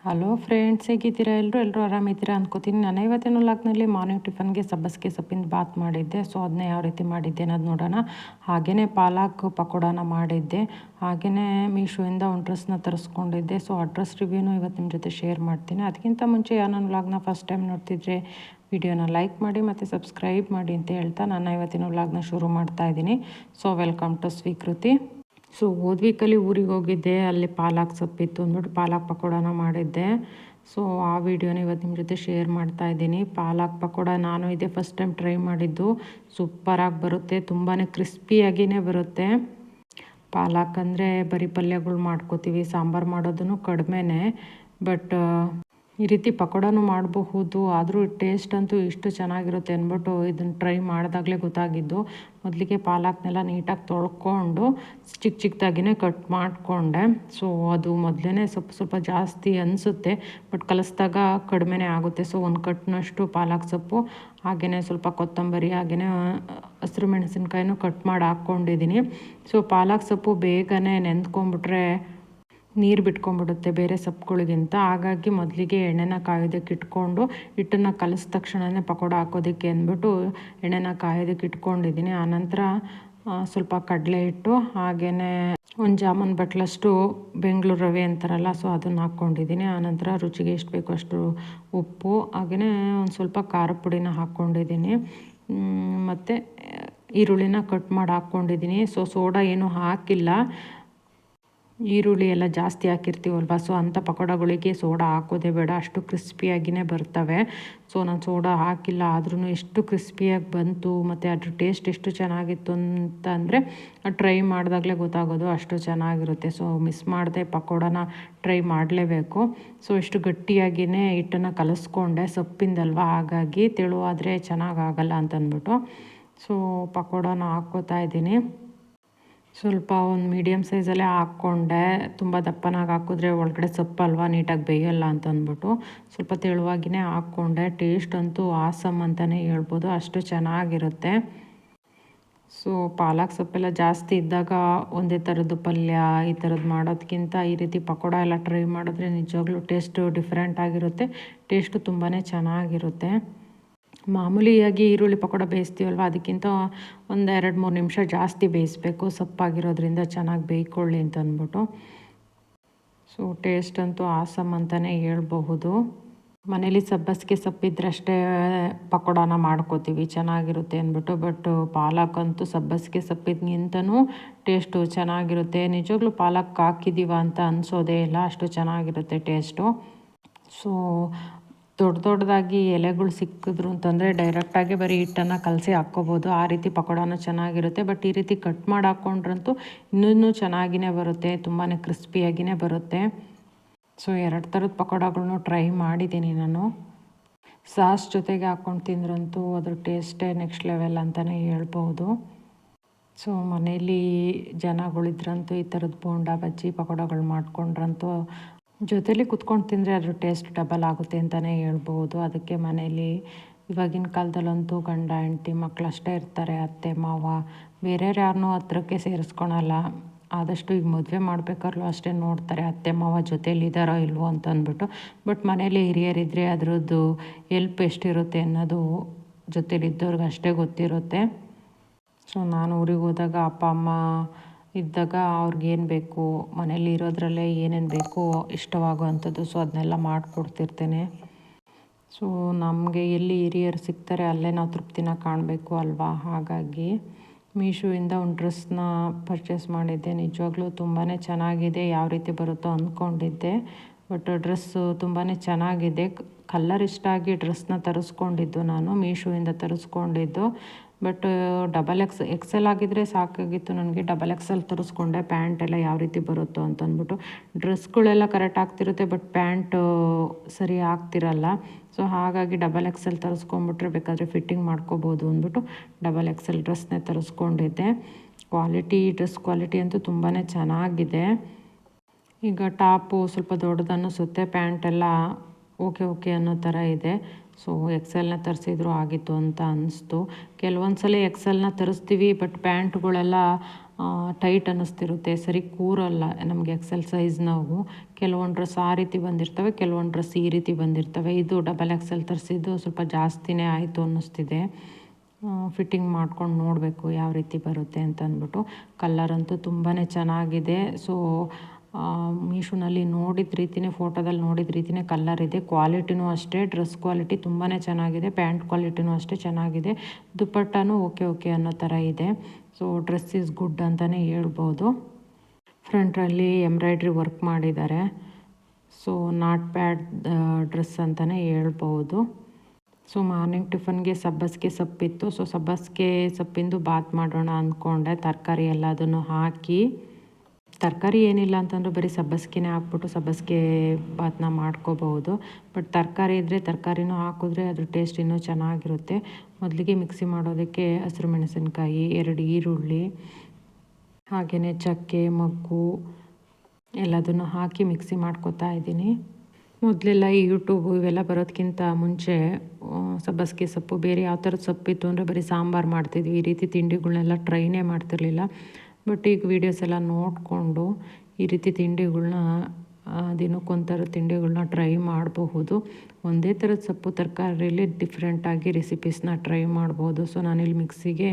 Hello friends, ಹೇಗಿದ್ದೀರಾ? ಎಲ್ಲರೂ ಆರಾಮಿದ್ದೀರಾ ಅನ್ಕೋತೀನಿ. ನಾನು ಇವತ್ತಿನ ವ್ಲಾಗ್ನಲ್ಲಿ ಮಾರ್ನಿಂಗ್ ಟಿಫನ್ಗೆ ಸಬ್ಬಸಿಗೆ ಸೊಪ್ಪಿನ ಬಾತ್ ಮಾಡಿದ್ದೆ. ಸೊ ಅದನ್ನ ಯಾವ ರೀತಿ ಮಾಡಿದ್ದೆ ಅನ್ನೋದು ನೋಡೋಣ. ಹಾಗೆಯೇ ಪಾಲಕ್ ಪಕೋಡಾನ ಮಾಡಿದ್ದೆ. ಹಾಗೆಯೇ ಮೀಶೋಯಿಂದ ಒಂದು ಡ್ರೆಸ್ನ ತರಿಸ್ಕೊಂಡಿದ್ದೆ. ಸೊ ಆ ಡ್ರೆಸ್ ರಿವ್ಯೂನು ಇವತ್ತು ನಿಮ್ಮ ಜೊತೆ ಶೇರ್ ಮಾಡ್ತೀನಿ. ಅದಕ್ಕಿಂತ ಮುಂಚೆ ಯಾರು ನನ್ನ ವ್ಲಾಗ್ನ ಫಸ್ಟ್ ಟೈಮ್ ನೋಡ್ತಿದ್ರೆ ವಿಡಿಯೋನ ಲೈಕ್ ಮಾಡಿ ಮತ್ತು ಸಬ್ಸ್ಕ್ರೈಬ್ ಮಾಡಿ ಅಂತ ಹೇಳ್ತಾ ನಾನು ಇವತ್ತಿನ ವ್ಲಾಗ್ನ ಶುರು ಮಾಡ್ತಾ ಇದ್ದೀನಿ. ಸೊ ವೆಲ್ಕಮ್ ಟು ಸ್ವೀಕೃತಿ. ಸೊ ಹೋದ ವೀಕಲ್ಲಿ ಊರಿಗೆ ಹೋಗಿದ್ದೆ. ಅಲ್ಲಿ ಪಾಲಕ್ ಸೊಪ್ಪಿತ್ತು ಅಂದ್ಬಿಟ್ಟು ಪಾಲಕ್ ಪಕೋಡಾನ ಮಾಡಿದ್ದೆ. ಸೊ ಆ ವಿಡಿಯೋನ ಇವತ್ತು ನಿಮ್ಮ ಜೊತೆ ಶೇರ್ ಮಾಡ್ತಾ ಇದ್ದೀನಿ. ಪಾಲಕ್ ಪಕೋಡ ನಾನು ಇದೇ ಫಸ್ಟ್ ಟೈಮ್ ಟ್ರೈ ಮಾಡಿದ್ದು. ಸೂಪರಾಗಿ ಬರುತ್ತೆ, ತುಂಬಾ ಕ್ರಿಸ್ಪಿಯಾಗಿಯೇ ಬರುತ್ತೆ. ಪಾಲಕ್ ಅಂದರೆ ಬರೀ ಪಲ್ಯಗಳು ಮಾಡ್ಕೋತೀವಿ, ಸಾಂಬಾರು ಮಾಡೋದನ್ನು ಕಡಿಮೆನೇ. ಬಟ್ ಈ ರೀತಿ ಪಕೋಡಾನು ಮಾಡಬಹುದು. ಆದರೂ ಟೇಸ್ಟ್ ಅಂತೂ ಇಷ್ಟು ಚೆನ್ನಾಗಿರುತ್ತೆ ಅಂದ್ಬಿಟ್ಟು ಇದನ್ನು ಟ್ರೈ ಮಾಡಿದಾಗಲೇ ಗೊತ್ತಾಗಿದ್ದು. ಮೊದಲಿಗೆ ಪಾಲಕ್ನೆಲ್ಲ ನೀಟಾಗಿ ತೊಳ್ಕೊಂಡು ಚಿಕ್ಕದಾಗಿಯೇ ಕಟ್ ಮಾಡಿಕೊಂಡೆ. ಸೊ ಅದು ಮೊದಲೇ ಸ್ವಲ್ಪ ಜಾಸ್ತಿ ಅನಿಸುತ್ತೆ, ಬಟ್ ಕಲಿಸಿದಾಗ ಕಡಿಮೆನೇ ಆಗುತ್ತೆ. ಸೊ ಒಂದು ಕಟ್ನಷ್ಟು ಪಾಲಕ್ ಸೊಪ್ಪು, ಹಾಗೆಯೇ ಸ್ವಲ್ಪ ಕೊತ್ತಂಬರಿ, ಹಾಗೆಯೇ ಹಸಿರು ಮೆಣಸಿನ್ಕಾಯಿನೂ ಕಟ್ ಮಾಡಿ ಹಾಕ್ಕೊಂಡಿದ್ದೀನಿ. ಸೊ ಪಾಲಕ್ ಸೊಪ್ಪು ಬೇಗನೆ ನೆಂದ್ಕೊಂಡ್ಬಿಟ್ರೆ ನೀರು ಬಿಟ್ಕೊಂಡ್ಬಿಡುತ್ತೆ ಬೇರೆ ಸೊಪ್ಪುಗಳಿಗಿಂತ. ಹಾಗಾಗಿ ಮೊದಲಿಗೆ ಎಣ್ಣೆನ ಕಾಯೋದಕ್ಕೆ ಇಟ್ಕೊಂಡು ಹಿಟ್ಟನ್ನು ಕಲಿಸಿದ ತಕ್ಷಣವೇ ಪಕೋಡ ಹಾಕೋದಕ್ಕೆ ಅಂದ್ಬಿಟ್ಟು ಎಣ್ಣೆನ ಕಾಯೋದಕ್ಕೆ ಇಟ್ಕೊಂಡಿದ್ದೀನಿ. ಆನಂತರ ಸ್ವಲ್ಪ ಕಡಲೆ ಹಿಟ್ಟು, ಹಾಗೆಯೇ ಒಂದು ಜಾಮೂನ್ ಬಟ್ಲಷ್ಟು ಬೆಂಗಳೂರು ರವೆ ಅಂತಾರಲ್ಲ, ಸೊ ಅದನ್ನು ಹಾಕ್ಕೊಂಡಿದ್ದೀನಿ. ಆನಂತರ ರುಚಿಗೆ ಎಷ್ಟು ಬೇಕೋ ಅಷ್ಟು ಉಪ್ಪು, ಹಾಗೆಯೇ ಒಂದು ಸ್ವಲ್ಪ ಖಾರದ ಪುಡಿನ ಹಾಕ್ಕೊಂಡಿದ್ದೀನಿ. ಮತ್ತು ಈರುಳ್ಳಿನ ಕಟ್ ಮಾಡಿ ಹಾಕ್ಕೊಂಡಿದ್ದೀನಿ. ಸೊ ಸೋಡಾ ಏನೂ ಹಾಕಿಲ್ಲ. ಈರುಳ್ಳಿ ಎಲ್ಲ ಜಾಸ್ತಿ ಹಾಕಿರ್ತೀವಲ್ವ, ಸೊ ಅಂಥ ಪಕೋಡಗಳಿಗೆ ಸೋಡಾ ಹಾಕೋದೇ ಬೇಡ, ಅಷ್ಟು ಕ್ರಿಸ್ಪಿಯಾಗಿಯೇ ಬರ್ತವೆ. ಸೊ ನಾನು ಸೋಡಾ ಹಾಕಿಲ್ಲ, ಆದ್ರೂ ಎಷ್ಟು ಕ್ರಿಸ್ಪಿಯಾಗಿ ಬಂತು. ಮತ್ತು ಅದ್ರ ಟೇಸ್ಟ್ ಎಷ್ಟು ಚೆನ್ನಾಗಿತ್ತು ಅಂತ ಅಂದರೆ ಟ್ರೈ ಮಾಡಿದಾಗಲೇ ಗೊತ್ತಾಗೋದು, ಅಷ್ಟು ಚೆನ್ನಾಗಿರುತ್ತೆ. ಸೊ ಮಿಸ್ ಮಾಡದೆ ಪಕೋಡಾನ ಟ್ರೈ ಮಾಡಲೇಬೇಕು. ಸೊ ಇಷ್ಟು ಗಟ್ಟಿಯಾಗಿಯೇ ಹಿಟ್ಟನ್ನು ಕಲಿಸ್ಕೊಂಡೆ, ಸೊಪ್ಪಿಂದಲ್ವ, ಹಾಗಾಗಿ ತೆಳುವಾದರೆ ಚೆನ್ನಾಗಾಗಲ್ಲ ಅಂತಂದ್ಬಿಟ್ಟು ಸೊ ಪಕೋಡಾನ ಹಾಕ್ಕೋತಾ ಇದ್ದೀನಿ. ಸ್ವಲ್ಪ ಒಂದು ಮೀಡಿಯಮ್ ಸೈಜಲ್ಲೇ ಹಾಕ್ಕೊಂಡೆ. ತುಂಬ ದಪ್ಪನಾಗಿ ಹಾಕಿದ್ರೆ ಒಳಗಡೆ ಸೊಪ್ಪಲ್ವ, ನೀಟಾಗಿ ಬೇಯಲ್ಲ ಅಂತಂದ್ಬಿಟ್ಟು ಸ್ವಲ್ಪ ತೆಳುವಾಗಿಯೇ ಹಾಕ್ಕೊಂಡೆ. ಟೇಸ್ಟ್ ಅಂತೂ ಆಸಮ್ ಅಂತಲೇ ಹೇಳ್ಬೋದು, ಅಷ್ಟು ಚೆನ್ನಾಗಿರುತ್ತೆ. ಸೊ ಪಾಲಕ್ ಸೊಪ್ಪೆಲ್ಲ ಜಾಸ್ತಿ ಇದ್ದಾಗ ಒಂದೇ ಥರದ್ದು ಪಲ್ಯ ಈ ಥರದ್ದು ಮಾಡೋದಕ್ಕಿಂತ ಈ ರೀತಿ ಪಕೋಡ ಎಲ್ಲ ಟ್ರೈ ಮಾಡಿದ್ರೆ ನಿಜವಾಗ್ಲೂ ಟೇಸ್ಟು ಡಿಫ್ರೆಂಟ್ ಆಗಿರುತ್ತೆ. ಟೇಸ್ಟು ತುಂಬಾ ಚೆನ್ನಾಗಿರುತ್ತೆ. ಮಾಮೂಲಿಯಾಗಿ ಈರುಳ್ಳಿ ಪಕೋಡ ಬೇಯಿಸ್ತೀವಲ್ವ, ಅದಕ್ಕಿಂತ ಒಂದು 2-3 ನಿಮಿಷ ಜಾಸ್ತಿ ಬೇಯಿಸ್ಬೇಕು, ಸೊಪ್ಪಾಗಿರೋದ್ರಿಂದ ಚೆನ್ನಾಗಿ ಬೇಯ್ಕೊಳ್ಳಿ ಅಂತ ಅಂದ್ಬಿಟ್ಟು. ಸೊ ಟೇಸ್ಟ್ ಅಂತೂ ಆಸಮ್ ಅಂತಲೇ ಹೇಳ್ಬಹುದು. ಮನೇಲಿ ಸಬ್ಬಸಿಗೆ ಸೊಪ್ಪಿದ್ರಷ್ಟೇ ಪಕೋಡಾನ ಮಾಡ್ಕೋತೀವಿ ಚೆನ್ನಾಗಿರುತ್ತೆ ಅಂದ್ಬಿಟ್ಟು. ಬಟ್ ಪಾಲಕ್ ಅಂತೂ ಸಬ್ಬಸಿಗೆ ಸೊಪ್ಪಿಗಿಂತನೂ ಟೇಸ್ಟು ಚೆನ್ನಾಗಿರುತ್ತೆ. ನಿಜವಾಗ್ಲೂ ಪಾಲಕ್ ಹಾಕಿದ್ದೀವ ಅಂತ ಅನಿಸೋದೇ ಇಲ್ಲ, ಅಷ್ಟು ಚೆನ್ನಾಗಿರುತ್ತೆ ಟೇಸ್ಟು. ಸೊ ದೊಡ್ಡದಾಗಿ ಎಲೆಗಳು ಸಿಕ್ಕಿದ್ರು ಅಂತಂದರೆ ಡೈರೆಕ್ಟಾಗಿ ಬರೀ ಹಿಟ್ಟನ್ನು ಕಲಸಿ ಹಾಕ್ಕೋಬೋದು, ಆ ರೀತಿ ಪಕೋಡಾನು ಚೆನ್ನಾಗಿರುತ್ತೆ. ಬಟ್ ಈ ರೀತಿ ಕಟ್ ಮಾಡಿ ಹಾಕ್ಕೊಂಡ್ರಂತೂ ಇನ್ನೂ ಚೆನ್ನಾಗಿಯೇ ಬರುತ್ತೆ, ತುಂಬಾ ಕ್ರಿಸ್ಪಿಯಾಗಿಯೇ ಬರುತ್ತೆ. ಸೊ 2 ಥರದ ಪಕೋಡಾಗಳ್ನು ಟ್ರೈ ಮಾಡಿದ್ದೀನಿ ನಾನು. ಸಾಸ್ ಜೊತೆಗೆ ಹಾಕ್ಕೊಂಡು ತಿಂದ್ರಂತೂ ಅದ್ರ ಟೇಸ್ಟೇ ನೆಕ್ಸ್ಟ್ ಲೆವೆಲ್ ಅಂತಲೇ ಹೇಳ್ಬೋದು. ಸೊ ಮನೇಲಿ ಜನಗಳಿದ್ರಂತೂ ಈ ಥರದ್ದು ಬೋಂಡ ಬಜ್ಜಿ ಪಕೋಡಗಳು ಮಾಡ್ಕೊಂಡ್ರಂತೂ ಜೊತೇಲಿ ಕುತ್ಕೊಂಡು ತಿಂದರೆ ಅದ್ರ ಟೇಸ್ಟ್ ಡಬಲ್ ಆಗುತ್ತೆ ಅಂತಲೇ ಹೇಳ್ಬೋದು. ಅದಕ್ಕೆ ಮನೇಲಿ ಇವಾಗಿನ ಕಾಲದಲ್ಲಂತೂ ಗಂಡ ಹೆಂಡ್ತಿ ಮಕ್ಕಳು ಅಷ್ಟೇ ಇರ್ತಾರೆ, ಅತ್ತೆ ಮಾವ ಬೇರೆಯವ್ರು ಯಾರನ್ನೂ ಹತ್ರಕ್ಕೆ ಸೇರಿಸ್ಕೊಳಲ್ಲ. ಆದಷ್ಟು ಈಗ ಮದುವೆ ಮಾಡಬೇಕಾದ್ರೂ ಅಷ್ಟೇ ನೋಡ್ತಾರೆ, ಅತ್ತೆ ಮಾವ ಜೊತೇಲಿ ಇದ್ದಾರೋ ಇಲ್ವೋ ಅಂತ ಅಂದ್ಬಿಟ್ಟು. ಬಟ್ ಮನೇಲಿ ಹಿರಿಯರಿದ್ದರೆ ಅದರದ್ದು ಹೆಲ್ಪ್ ಎಷ್ಟಿರುತ್ತೆ ಅನ್ನೋದು ಜೊತೇಲಿದ್ದವ್ರಿಗೆ ಅಷ್ಟೇ ಗೊತ್ತಿರುತ್ತೆ. ಸೊ ನಾನು ಊರಿಗೆ ಹೋದಾಗ ಅಪ್ಪ ಅಮ್ಮ ಇದ್ದಾಗ ಅವ್ರಿಗೇನು ಬೇಕು, ಮನೇಲಿ ಇರೋದ್ರಲ್ಲೇ ಏನೇನು ಬೇಕು ಇಷ್ಟವಾಗೋ ಅಂಥದ್ದು, ಸೊ ಅದನ್ನೆಲ್ಲ ಮಾಡಿಕೊಡ್ತಿರ್ತೇನೆ. ಸೊ ನಮಗೆ ಎಲ್ಲಿ ಹಿರಿಯರು ಸಿಗ್ತಾರೆ ಅಲ್ಲೇ ನಾವು ತೃಪ್ತಿನ ಕಾಣಬೇಕು ಅಲ್ವಾ. ಹಾಗಾಗಿ ಮೀಶೋಯಿಂದ ಒಂದು ಡ್ರೆಸ್ನ ಪರ್ಚೇಸ್ ಮಾಡಿದ್ದೆ. ನಿಜವಾಗ್ಲೂ ತುಂಬಾ ಚೆನ್ನಾಗಿದೆ, ಯಾವ ರೀತಿ ಬರುತ್ತೋ ಅಂದ್ಕೊಂಡಿದ್ದೆ. ಬಟ್ ಡ್ರೆಸ್ಸು ತುಂಬಾ ಚೆನ್ನಾಗಿದೆ. ಕಲರ್ ಇಷ್ಟ ಆಗಿ ಡ್ರೆಸ್ನ ತರಿಸ್ಕೊಂಡಿದ್ದು ನಾನು, ಮೀಶೋಯಿಂದ ತರಿಸ್ಕೊಂಡಿದ್ದು. ಬಟ್ ಎಕ್ಸೆಲ್ ಆಗಿದ್ದರೆ ಸಾಕಾಗಿತ್ತು ನನಗೆ. XXL ತರಿಸ್ಕೊಂಡೆ. ಪ್ಯಾಂಟೆಲ್ಲ ಯಾವ ರೀತಿ ಬರುತ್ತೋ ಅಂತಂದ್ಬಿಟ್ಟು. ಡ್ರೆಸ್ಗಳೆಲ್ಲ ಕರೆಕ್ಟ್ ಆಗ್ತಿರುತ್ತೆ, ಬಟ್ ಪ್ಯಾಂಟು ಸರಿ ಆಗ್ತಿರಲ್ಲ. ಸೊ ಹಾಗಾಗಿ XXL ತರಿಸ್ಕೊಂಬಿಟ್ರೆ ಬೇಕಾದರೆ ಫಿಟ್ಟಿಂಗ್ ಮಾಡ್ಕೋಬೋದು ಅಂದ್ಬಿಟ್ಟು XXL ಡ್ರೆಸ್ನೇ ತರಿಸ್ಕೊಂಡಿದ್ದೆ. ಡ್ರೆಸ್ ಕ್ವಾಲಿಟಿ ಅಂತೂ ತುಂಬಾ ಚೆನ್ನಾಗಿದೆ. ಈಗ ಟಾಪು ಸ್ವಲ್ಪ ದೊಡ್ಡದನ್ನಿಸುತ್ತೆ, ಪ್ಯಾಂಟೆಲ್ಲ ಓಕೆ ಅನ್ನೋ ಥರ ಇದೆ. ಸೊ XLನ ತರಿಸಿದ್ರು ಆಗಿತ್ತು ಅಂತ ಅನ್ನಿಸ್ತು. ಕೆಲವೊಂದು ಸಲ XLನ ತರಿಸ್ತೀವಿ, ಬಟ್ ಪ್ಯಾಂಟ್ಗಳೆಲ್ಲ ಟೈಟ್ ಅನ್ನಿಸ್ತಿರುತ್ತೆ, ಸರಿ ಕೂರಲ್ಲ ನಮಗೆ ಎಕ್ಸೆಲ್ ಸೈಜ್. ನಾವು ಕೆಲವೊಂದು ಡ್ರೆಸ್ ಆ ರೀತಿ ಬಂದಿರ್ತವೆ, ಕೆಲವೊಂದು ಡ್ರೆಸ್ ಈ ರೀತಿ ಬಂದಿರ್ತವೆ. ಇದು ಡಬಲ್ ಎಕ್ಸೆಲ್ ತರಿಸಿದ್ದು ಸ್ವಲ್ಪ ಜಾಸ್ತಿನೇ ಆಯಿತು ಅನ್ನಿಸ್ತಿದೆ. ಫಿಟ್ಟಿಂಗ್ ಮಾಡ್ಕೊಂಡು ನೋಡಬೇಕು ಯಾವ ರೀತಿ ಬರುತ್ತೆ ಅಂತ ಅಂದ್ಬಿಟ್ಟು. ಕಲ್ಲರ್ ಅಂತೂ ತುಂಬಾ ಚೆನ್ನಾಗಿದೆ. ಸೊ ಮೀಶೋನಲ್ಲಿ ನೋಡಿದ ರೀತಿಯೇ, ಫೋಟೋದಲ್ಲಿ ನೋಡಿದ ರೀತಿಯೇ ಕಲ್ಲರ್ ಇದೆ. ಕ್ವಾಲಿಟಿನೂ ಅಷ್ಟೇ, ಡ್ರೆಸ್ ಕ್ವಾಲಿಟಿ ತುಂಬಾ ಚೆನ್ನಾಗಿದೆ, ಪ್ಯಾಂಟ್ ಕ್ವಾಲಿಟಿನೂ ಅಷ್ಟೇ ಚೆನ್ನಾಗಿದೆ. ದುಪ್ಪಟ್ಟನೂ ಓಕೆ ಅನ್ನೋ ಥರ ಇದೆ. ಸೊ ಡ್ರೆಸ್ ಈಸ್ ಗುಡ್ ಅಂತಲೇ ಹೇಳ್ಬೋದು. ಫ್ರಂಟಲ್ಲಿ ಎಂಬ್ರಾಯ್ಡ್ರಿ ವರ್ಕ್ ಮಾಡಿದ್ದಾರೆ. ಸೊ ನಾಟ್ ಬ್ಯಾಡ್ ಡ್ರೆಸ್ ಅಂತಲೇ ಹೇಳ್ಬೋದು. ಸೊ ಮಾರ್ನಿಂಗ್ ಟಿಫನ್ಗೆ ಸಬ್ಬಸಿಗೆ ಸೊಪ್ಪಿತ್ತು. ಸೊ ಸಬ್ಬಸಿಗೆ ಸೊಪ್ಪಿಂದು ಬಾತ್ ಮಾಡೋಣ ಅಂದ್ಕೊಂಡೆ. ತರಕಾರಿ ಎಲ್ಲದನ್ನು ಹಾಕಿ, ತರಕಾರಿ ಏನಿಲ್ಲ ಅಂತಂದ್ರೆ ಬರೀ ಸಬ್ಬಸಿಗೆನೇ ಹಾಕ್ಬಿಟ್ಟು ಸಬ್ಬಸಿಗೆ ಬಾತನ್ನ ಮಾಡ್ಕೋಬಹುದು. ಬಟ್ ತರಕಾರಿ ಇದ್ದರೆ ತರಕಾರಿನೂ ಹಾಕಿದ್ರೆ ಅದ್ರ ಟೇಸ್ಟ್ ಇನ್ನೂ ಚೆನ್ನಾಗಿರುತ್ತೆ. ಮೊದಲಿಗೆ ಮಿಕ್ಸಿ ಮಾಡೋದಕ್ಕೆ ಹಸಿರು ಮೆಣಸಿನ್ಕಾಯಿ, 2 ಈರುಳ್ಳಿ, ಹಾಗೆಯೇ ಚಕ್ಕೆ, ಮೊಗ್ಗು ಎಲ್ಲದನ್ನು ಹಾಕಿ ಮಿಕ್ಸಿ ಮಾಡ್ಕೊತಾ ಇದ್ದೀನಿ. ಮೊದಲೆಲ್ಲ ಈ ಯೂಟ್ಯೂಬು ಇವೆಲ್ಲ ಬರೋದಕ್ಕಿಂತ ಮುಂಚೆ ಸಬ್ಬಸಿಗೆ ಸೊಪ್ಪು ಬೇರೆ ಯಾವ ಥರದ ಸೊಪ್ಪಿತ್ತು ಅಂದರೆ ಬರೀ ಸಾಂಬಾರು ಮಾಡ್ತಿದ್ವಿ. ಈ ರೀತಿ ತಿಂಡಿಗಳನ್ನೆಲ್ಲ ಟ್ರೈನೇ ಮಾಡ್ತಿರ್ಲಿಲ್ಲ. ಬಟ್ ಈಗ ವೀಡಿಯೋಸ್ ಎಲ್ಲ ನೋಡಿಕೊಂಡು ಈ ರೀತಿ ತಿಂಡಿಗಳ್ನ, ದಿನಕ್ಕೊಂಥರ ತಿಂಡಿಗಳನ್ನ ಟ್ರೈ ಮಾಡಬಹುದು. ಒಂದೇ ಥರದ ಸೊಪ್ಪು ತರಕಾರಿಯಲ್ಲಿ ಡಿಫ್ರೆಂಟಾಗಿ ರೆಸಿಪೀಸ್ನ ಟ್ರೈ ಮಾಡ್ಬೋದು. ಸೊ ನಾನಿಲ್ಲಿ ಮಿಕ್ಸಿಗೆ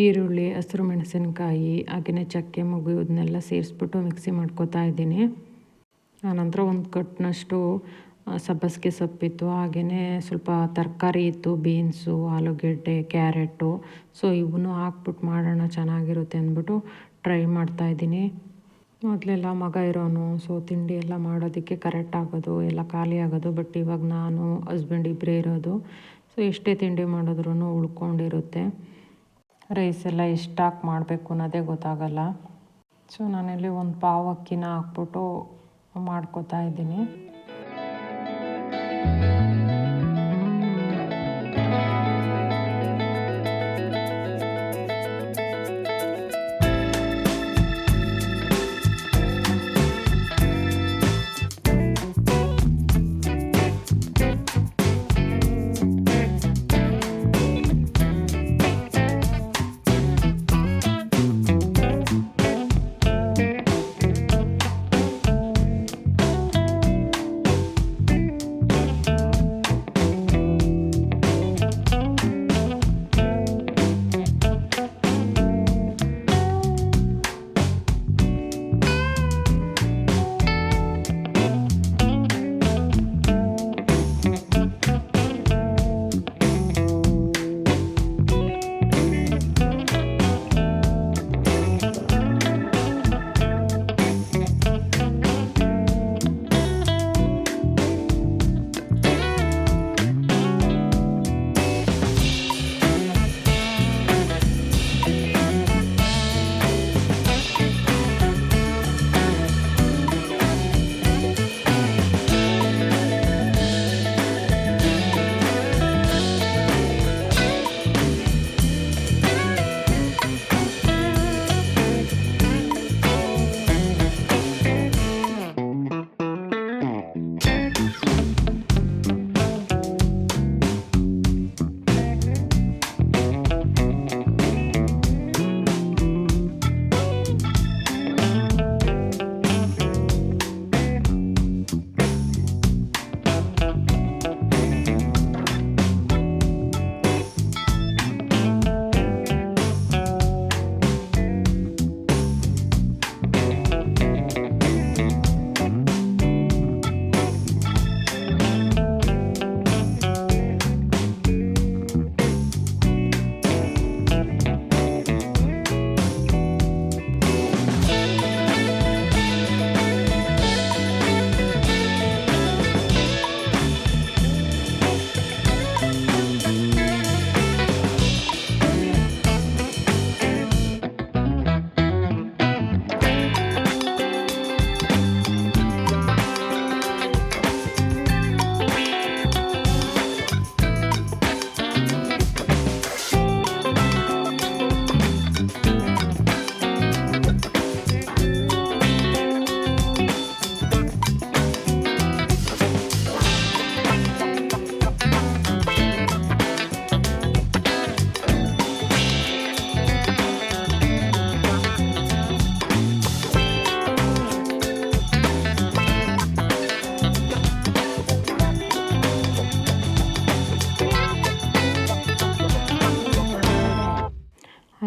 ಈರುಳ್ಳಿ, ಹಸಿರು ಮೆಣಸಿನ್ಕಾಯಿ, ಹಾಗೆಯೇ ಚಕ್ಕೆ, ಮೊಗ್ಗು ಇದನ್ನೆಲ್ಲ ಸೇರಿಸ್ಬಿಟ್ಟು ಮಿಕ್ಸಿ ಮಾಡ್ಕೊತಾ ಇದ್ದೀನಿ. ಆನಂತರ ಒಂದು ಕಟ್ನಷ್ಟು ಸಬ್ಬಸಿಗೆ ಸೊಪ್ಪಿತ್ತು, ಹಾಗೆಯೇ ಸ್ವಲ್ಪ ತರಕಾರಿ ಇತ್ತು, ಬೀನ್ಸು, ಆಲೂಗೆಡ್ಡೆ, ಕ್ಯಾರೆಟು. ಸೊ ಇವನು ಹಾಕ್ಬಿಟ್ಟು ಮಾಡೋಣ ಚೆನ್ನಾಗಿರುತ್ತೆ ಅಂದ್ಬಿಟ್ಟು ಟ್ರೈ ಮಾಡ್ತಾಯಿದ್ದೀನಿ. ಮೊದಲೆಲ್ಲ ಮಗ ಇರೋನು, ಸೊ ತಿಂಡಿ ಎಲ್ಲ ಮಾಡೋದಕ್ಕೆ ಕರೆಕ್ಟ್ ಆಗೋದು, ಎಲ್ಲ ಖಾಲಿ ಆಗೋದು. ಬಟ್ ಇವಾಗ ನಾನು ಹಸ್ಬೆಂಡ್ ಇಬ್ಬರೇ ಇರೋದು. ಸೊ ಎಷ್ಟೇ ತಿಂಡಿ ಮಾಡಿದ್ರೂ ಉಳ್ಕೊಂಡಿರುತ್ತೆ. ರೈಸ್ ಎಲ್ಲ ಎಷ್ಟು ಹಾಕಿ ಮಾಡಬೇಕು ಅನ್ನೋದೇ ಗೊತ್ತಾಗಲ್ಲ. ಸೊ ನಾನಿಲ್ಲಿ ಒಂದು ಪಾವು ಅಕ್ಕಿನ ಹಾಕ್ಬಿಟ್ಟು ಮಾಡ್ಕೊತಾ ಇದ್ದೀನಿ.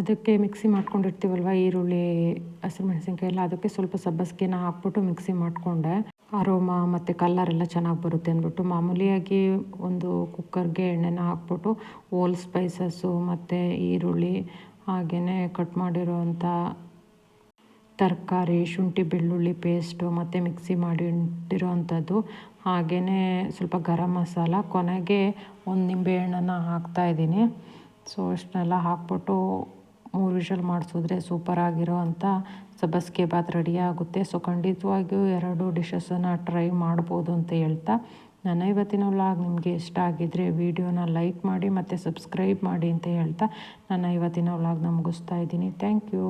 ಅದಕ್ಕೆ ಮಿಕ್ಸಿ ಮಾಡ್ಕೊಂಡಿರ್ತೀವಲ್ವ ಈರುಳ್ಳಿ ಹಸಿಮೆಣಸಿನ್ಕಾಯಿ ಎಲ್ಲ, ಅದಕ್ಕೆ ಸ್ವಲ್ಪ ಸಬ್ಬಸಿಗೆನ ಹಾಕ್ಬಿಟ್ಟು ಮಿಕ್ಸಿ ಮಾಡಿಕೊಂಡೆ. ಅರೋಮಾ ಮತ್ತು ಕಲ್ಲರ್ ಎಲ್ಲ ಚೆನ್ನಾಗಿ ಬರುತ್ತೆ ಅಂದ್ಬಿಟ್ಟು ಮಾಮೂಲಿಯಾಗಿ ಒಂದು ಕುಕ್ಕರ್ಗೆ ಎಣ್ಣೆನ ಹಾಕ್ಬಿಟ್ಟು ಓಲ್ ಸ್ಪೈಸಸ್ಸು ಮತ್ತು ಈರುಳ್ಳಿ ಹಾಗೆಯೇ ಕಟ್ ಮಾಡಿರೋವಂಥ ತರಕಾರಿ, ಶುಂಠಿ ಬೆಳ್ಳುಳ್ಳಿ ಪೇಸ್ಟು ಮತ್ತು ಮಿಕ್ಸಿ ಮಾಡಿ ಇಟ್ಟಿರೋವಂಥದ್ದು, ಹಾಗೆಯೇ ಸ್ವಲ್ಪ ಗರಂ ಮಸಾಲ, ಕೊನೆಗೆ ಒಂದು ನಿಂಬೆಹಣ್ಣನ್ನು ಹಾಕ್ತಾಯಿದ್ದೀನಿ. ಸೊ ಅಷ್ಟನ್ನೆಲ್ಲ ಹಾಕ್ಬಿಟ್ಟು 3 ವಿಷಲ್ ಮಾಡಿಸಿದ್ರೆ ಸೂಪರಾಗಿರೋ ಅಂಥ ಸಬ್ಬಸಿಗೆ ಬಾತ್ ರೆಡಿ ಆಗುತ್ತೆ. ಸೊ ಖಂಡಿತವಾಗಿಯೂ 2 ಡಿಶಸನ್ನು ಟ್ರೈ ಮಾಡ್ಬೋದು ಅಂತ ಹೇಳ್ತಾ, ನನ್ನ ಇವತ್ತಿನ ವ್ಲಾಗ್ ನಿಮಗೆ ಇಷ್ಟ ಆಗಿದ್ದರೆ ವಿಡಿಯೋನ ಲೈಕ್ ಮಾಡಿ ಮತ್ತು ಸಬ್ಸ್ಕ್ರೈಬ್ ಮಾಡಿ ಅಂತ ಹೇಳ್ತಾ ನನ್ನ ಇವತ್ತಿನ ವ್ಲಾಗ್ನ ಮುಗಿಸ್ತಾ ಇದ್ದೀನಿ. Thank you.